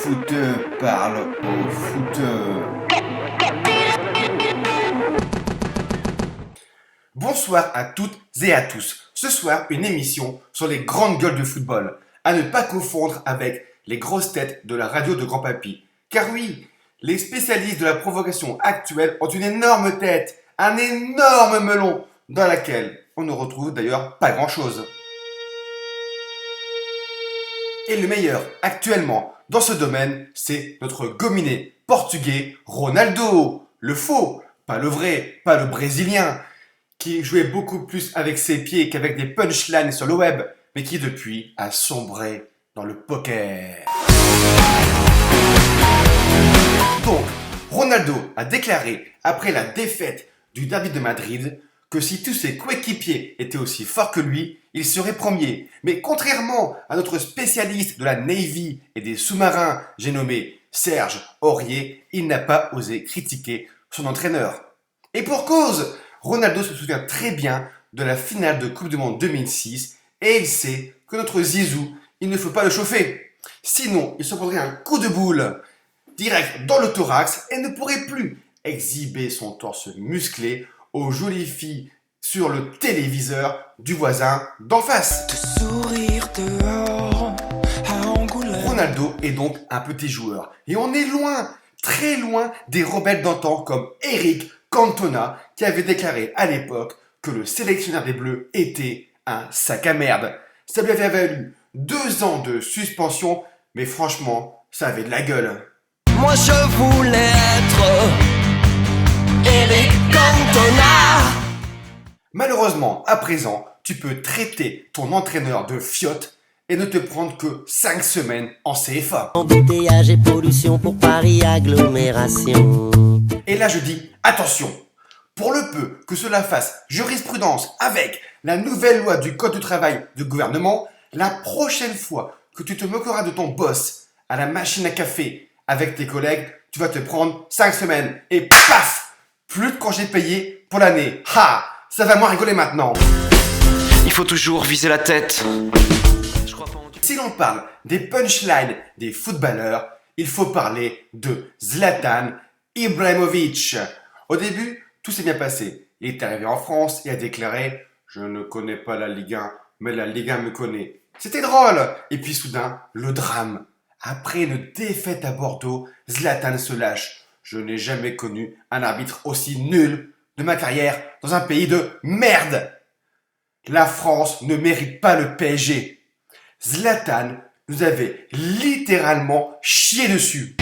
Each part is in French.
footeux parle aux footeux. Bonsoir à toutes et à tous. Ce soir, une émission sur les grandes gueules de football. À ne pas confondre avec les grosses têtes de la radio de Grand-Papy. Car oui, les spécialistes de la provocation actuelle ont une énorme tête, un énorme melon, dans laquelle on ne retrouve d'ailleurs pas grand-chose. Et le meilleur actuellement dans ce domaine, c'est notre gominé portugais Ronaldo. Le faux, pas le vrai, pas le brésilien, qui jouait beaucoup plus avec ses pieds qu'avec des punchlines sur le web, mais qui depuis a sombré dans le poker. Donc, Ronaldo a déclaré après la défaite du Derby de Madrid que si tous ses coéquipiers étaient aussi forts que lui, il serait premier. Mais contrairement à notre spécialiste de la Navy et des sous-marins, j'ai nommé Serge Aurier, il n'a pas osé critiquer son entraîneur. Et pour cause, Ronaldo se souvient très bien de la finale de Coupe du Monde 2006 et il sait que notre Zizou, il ne faut pas le chauffer. Sinon, il se prendrait un coup de boule direct dans le thorax et ne pourrait plus exhiber son torse musclé aux jolies filles sur le téléviseur du voisin d'en face. Ronaldo est donc un petit joueur et on est loin, très loin des rebelles d'antan comme Eric Cantona qui avait déclaré à l'époque que le sélectionneur des Bleus était un sac à merde. Ça lui avait valu 2 ans de suspension, mais franchement, ça avait de la gueule. Moi je voulais être Eric Cantona. Malheureusement, à présent, tu peux traiter ton entraîneur de fiotte et ne te prendre que 5 semaines en CFA. Embouteillage et pollution pour Paris agglomération. Et là je dis, attention, pour le peu que cela fasse jurisprudence avec la nouvelle loi du Code du travail du gouvernement, la prochaine fois que tu te moqueras de ton boss à la machine à café avec tes collègues, tu vas te prendre 5 semaines et paf, plus de congés payés pour l'année. Ha! Ça va moins rigoler maintenant. Il faut toujours viser la tête. Si l'on parle des punchlines des footballeurs, il faut parler de Zlatan Ibrahimovic. Au début, tout s'est bien passé. Il est arrivé en France et a déclaré « Je ne connais pas la Ligue 1, mais la Ligue 1 me connaît ». C'était drôle. Et puis soudain, le drame. Après une défaite à Bordeaux, Zlatan se lâche. Je n'ai jamais connu un arbitre aussi nul de ma carrière dans un pays de merde. La France ne mérite pas le PSG. Zlatan nous avait littéralement chié dessus.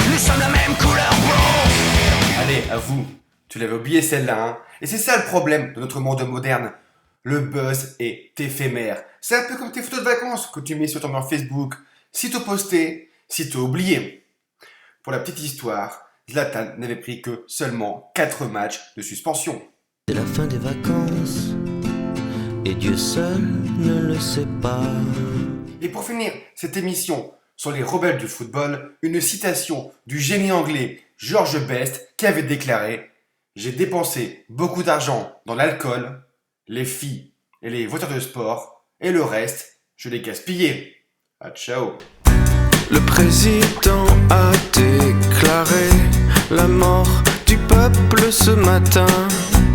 Nous sommes la même couleur blanc. Allez, à vous, tu l'avais oublié celle-là, hein. Et c'est ça le problème de notre monde moderne. Le buzz est éphémère. C'est un peu comme tes photos de vacances que tu mets sur ton mur Facebook. Sitôt posté, sitôt oublié. Pour la petite histoire, Zlatan n'avait pris que seulement 4 matchs de suspension. C'est la fin des vacances et Dieu seul ne le sait pas. Et pour finir cette émission sur les rebelles du football, une citation du génie anglais George Best qui avait déclaré « J'ai dépensé beaucoup d'argent dans l'alcool, les filles et les voitures de sport, et le reste, je l'ai gaspillé. Ah, ciao !» Le président a déclaré la mort du peuple ce matin.